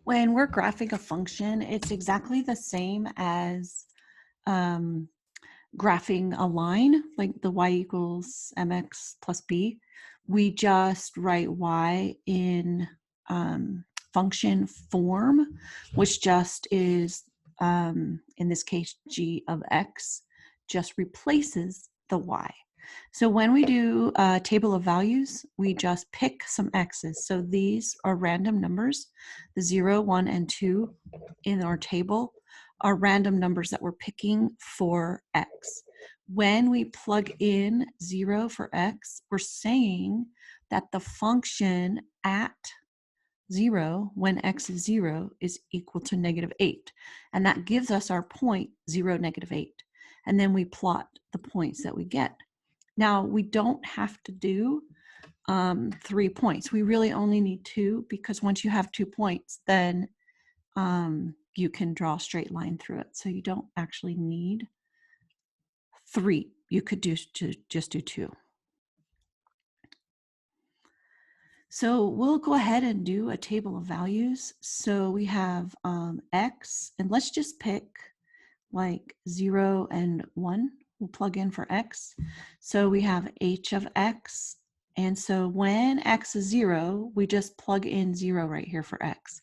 When we're graphing a function, it's exactly the same as um, graphing a line, like the y equals mx plus b. We just write y in function form, which just is, in this case, g of x, just replaces the y. So when we do a table of values, we just pick some x's. So these are random numbers. The 0, 1, and 2 in our table are random numbers that we're picking for x. When we plug in 0 for x, we're saying that the function at 0, when x is 0, is equal to -8. And that gives us our point, 0, -8. And then we plot the points that we get. Now, we don't have to do 3 points. We really only need 2, because once you have 2 points, then you can draw a straight line through it. So you don't actually need 3. You could just do 2. So we'll go ahead and do a table of values. So we have x, and let's just pick like 0 and 1. We'll plug in for x. So we have h of x. And so when x is 0, we just plug in 0 right here for x.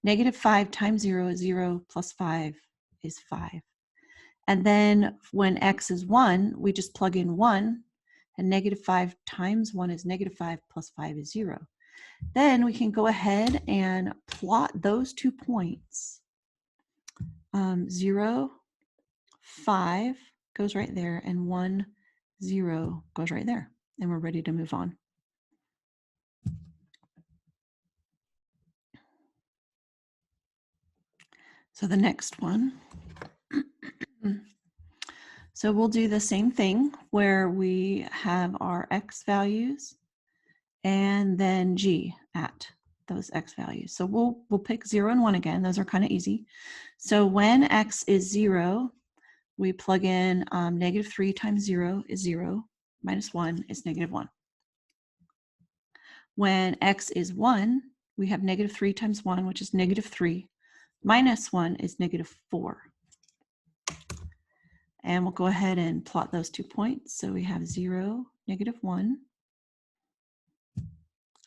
-5 times 0 is 0, plus 5 is 5. And then when x is 1, we just plug in 1, and -5 times 1 is -5, plus 5 is 0. Then we can go ahead and plot those 2 points. 0, 5 goes right there, and 1, 0 goes right there. And we're ready to move on. So the next one. So we'll do the same thing where we have our x values and then g at those x values. So we'll pick 0 and 1 again. Those are kind of easy. So when x is 0, we plug in -3 times 0 is 0, minus 1 is -1. When x is 1, we have -3 times 1, which is -3, minus 1 is -4. And we'll go ahead and plot those 2 points. So we have 0, -1,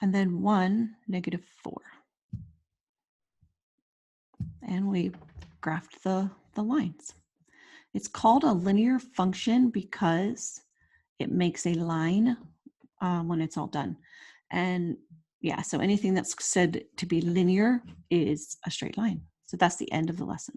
and then 1, -4. And we graphed the lines. It's called a linear function because it makes a line when it's all done. And yeah, so anything that's said to be linear is a straight line. So that's the end of the lesson.